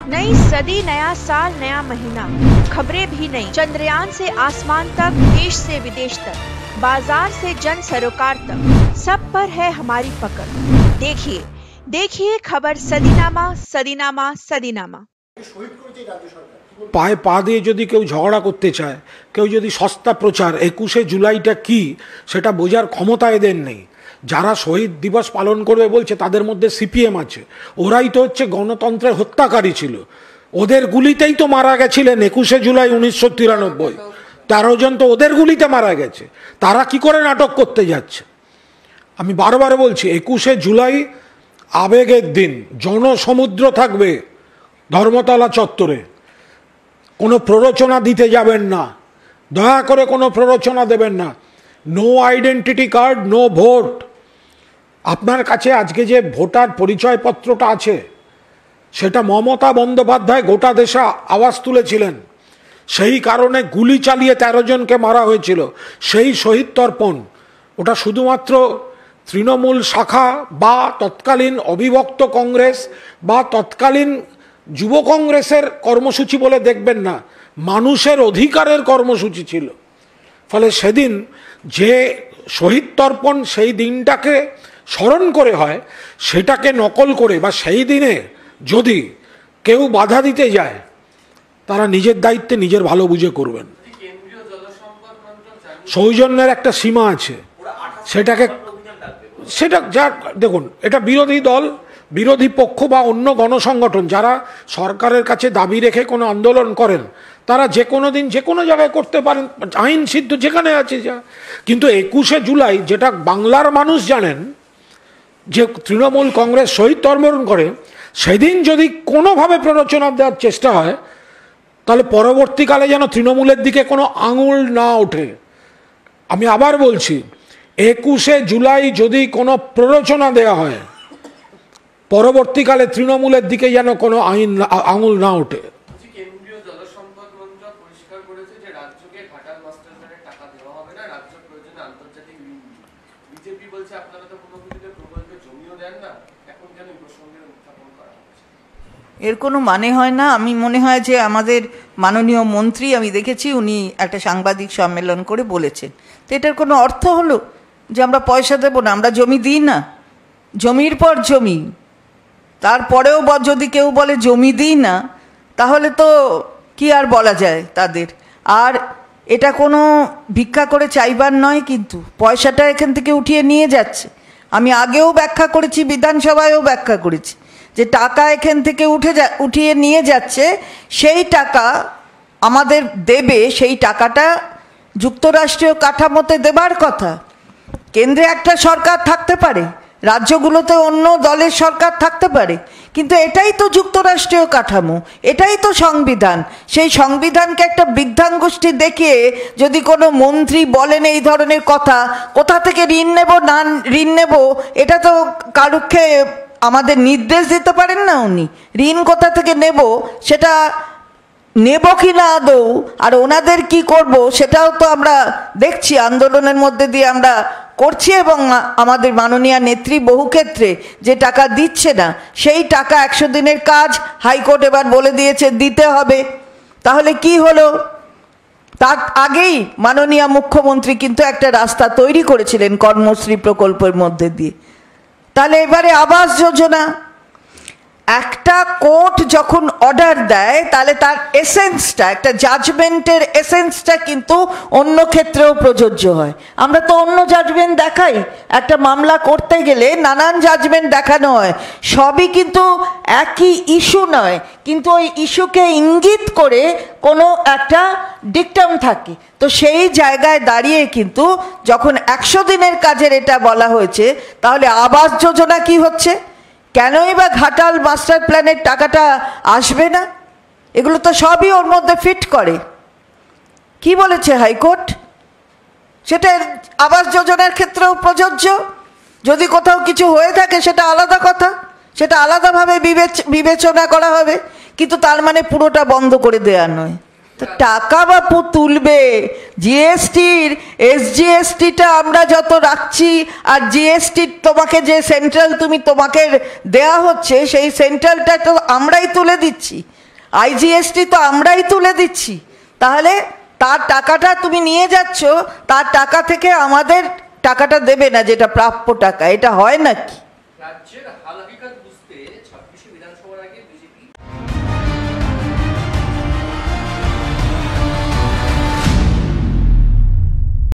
नई सदी, नया साल, नया महीना, खबरें भी नहीं। चंद्रयान से आसमान तक, देश से विदेश तक, बाजार से जन सरोकार तक, सब पर है हमारी पकड़। देखिए देखिए खबर सदीनामा सदीनामा सदीनामा। পায়ে পা দিয়ে যদি কেউ ঝগড়া করতে চায়, কেউ যদি সস্তা প্রচার 21শে জুলাইটা কি সেটা বোঝার ক্ষমতা এদের নেই। যারা শহীদ দিবস পালন করবে বলছে তাদের মধ্যে সিপিএম আছে, ওরাই তো হচ্ছে গণতন্ত্রের হত্যাকারী ছিল। ওদের গুলিতেই তো মারা গেছিলেন 21শে জুলাই 1993, 13 জন তো ওদের গুলিতে মারা গেছে। তারা কি করে নাটক করতে যাচ্ছে? আমি বারবার বলছি 21শে জুলাই আবেগের দিন, জনসমুদ্র থাকবে ধর্মতলা চত্বরে। কোনো প্ররোচনা দিতে যাবেন না, দয়া করে কোনো প্ররোচনা দেবেন না। No identity card, no vote. আপনার কাছে আজকে যে ভোটার পরিচয়পত্রটা আছে সেটা মমতা বন্দ্যোপাধ্যায় গোটা দেশে আওয়াজ তুলেছিলেন, সেই কারণে গুলি চালিয়ে 13 জনকে মারা হয়েছিল। সেই শহীদ তর্পণ ওটা শুধুমাত্র তৃণমূল শাখা বা তৎকালীন অবিভক্ত কংগ্রেস বা তৎকালীন যুব কংগ্রেসের কর্মসূচি বলে দেখবেন না, মানুষের অধিকারের কর্মসূচি ছিল। ফলে সেদিন যে শহীদ তর্পণ সেই দিনটাকে স্মরণ করে হয়, সেটাকে নকল করে বা সেই দিনে যদি কেউ বাধা দিতে যায় তারা নিজের দায়িত্বে নিজের ভালো বুঝে করবেন। সৌজন্যের একটা সীমা আছে, সেটা যা দেখুন, এটা বিরোধী দল, বিরোধী পক্ষ বা অন্য গণসংগঠন যারা সরকারের কাছে দাবি রেখে কোনো আন্দোলন করেন তারা যে কোনো দিন যে কোনো জায়গায় করতে পারেন, আইন সিদ্ধ যেখানে আছে যা। কিন্তু 21শে জুলাই যেটা বাংলার মানুষ জানেন যে তৃণমূল কংগ্রেস শহীদ তর্পণ করে, সেদিন যদি কোনোভাবে প্ররোচনা দেওয়ার চেষ্টা হয় তাহলে পরবর্তীকালে যেন তৃণমূলের দিকে কোনো আঙুল না ওঠে। আমি আবার বলছি, 21শে জুলাই যদি কোনো প্ররোচনা দেওয়া হয় পরবর্তীকালে তৃণমূলের দিকে যেন কোনো আঙুল না ওঠে। কেন্দ্রীয় জলসম্পদ মন্ত্রক পরিষ্কার করেছে যে রাজ্যকে ঘাটাল মাস্টার প্ল্যানের টাকা দেওয়া হবে না, রাজ্য প্রয়োজনে আন্তর্জাতিক ঋণ দিবে। বিজেপি বলছে আপনারা তো কোনো কিছুতে প্রকল্পে জমিও দেন না, এখন কেন এই প্রসঙ্গের উত্থাপন করা হচ্ছে? এর কোনো মানে হয় না। আমি মনে হয় যে আমাদের মাননীয় মন্ত্রী, আমি দেখেছি উনি একটা সাংবাদিক সম্মেলন করে বলেছেন, তো এটার কোনো অর্থ হলো যে আমরা পয়সা দেবো না, আমরা জমি দিই না, জমির পর জমি। তারপরেও যদি কেউ বলে জমি দিই না, তাহলে তো কি আর বলা যায় তাদের। আর এটা কোনো ভিক্ষা করে চাইবার নয়, কিন্তু পয়সাটা এখান থেকে উঠিয়ে নিয়ে যাচ্ছে। আমি আগেও ব্যাখ্যা করেছি, বিধানসভায়ও ব্যাখ্যা করেছি যে টাকা এখান থেকে উঠিয়ে নিয়ে যাচ্ছে, সেই টাকা আমাদের দেবে, সেই টাকাটা যুক্তরাষ্ট্রীয় কাঠামোতে দেবার কথা। কেন্দ্রে একটা সরকার থাকতে পারে, রাজ্যগুলোতে অন্য দলের সরকার থাকতে পারে, কিন্তু এটাই তো যুক্তরাষ্ট্রীয় কাঠামো, এটাই তো সংবিধান। সেই সংবিধানকে একটা বৃদ্ধাঙ্গুষ্ঠী দেখিয়ে যদি কোনো মন্ত্রী বলেন এই ধরনের কথা, কোথা থেকে ঋণ নেব না ঋণ নেব, এটা তো কারুকে আমাদের নির্দেশ দিতে পারেন না উনি। ঋণ কোথা থেকে নেব সেটা নেব কি না আদৌ, আর ওনাদের কি করব সেটাও তো আমরা দেখছি, আন্দোলনের মধ্যে দিয়ে আমরা করছি। এবং আমাদের মাননীয় নেত্রী বহু ক্ষেত্রে যে টাকা দিচ্ছে না, সেই টাকা 100 দিনের কাজ হাইকোর্ট এবার বলে দিয়েছে দিতে হবে। তাহলে কি হলো? তার আগেই মাননীয় মুখ্যমন্ত্রী কিন্তু একটা রাস্তা তৈরি করেছিলেন কর্মশ্রী প্রকল্পের মধ্যে দিয়ে। তাহলে এবারে আবাস যোজনা, একটা কোর্ট যখন অর্ডার দেয় তাহলে তার এসেন্সটা, একটা জাজমেন্টের এসেন্সটা কিন্তু অন্য ক্ষেত্রেও প্রযোজ্য হয়। আমরা তো অন্য জাজমেন্ট দেখাই, একটা মামলা করতে গেলে নানান জাজমেন্ট দেখানো হয়, সবই কিন্তু একই ইস্যু নয়, কিন্তু ওই ইস্যুকে ইঙ্গিত করে কোনো একটা ডিকটাম থাকে। তো সেই জায়গায় দাঁড়িয়ে কিন্তু যখন 100 দিনের কাজের এটা বলা হয়েছে, তাহলে আবাস যোজনা কি হচ্ছে? কেনই বা ঘাটাল মাস্টার প্ল্যানের টাকাটা আসবে না? এগুলো তো সবই ওর মধ্যে ফিট করে। কি বলেছে হাইকোর্ট? সেটা আবাস যোজনার ক্ষেত্রেও প্রযোজ্য। যদি কোথাও কিছু হয়ে থাকে সেটা আলাদা কথা, সেটা আলাদাভাবে বিবেচনা করা হবে, কিন্তু তার মানে পুরোটা বন্ধ করে দেওয়া নয়। তো টাকা বাপু তুলবে, জিএসটির এসজিএসটিটা আমরা যত রাখছি, আর জিএসটি তোমাকে যে সেন্ট্রাল তোমাকে দেয়া হচ্ছে সেই সেন্ট্রালটা তো আমরাই তুলে দিচ্ছি। আইজিএসটি তো আমরাই তুলে দিচ্ছি, তাহলে তার টাকাটা তুমি নিয়ে যাচ্ছ, তার টাকা থেকে আমাদের টাকাটা দেবে না, যেটা প্রাপ্য টাকা। এটা হয় নাকি? রাজ্যের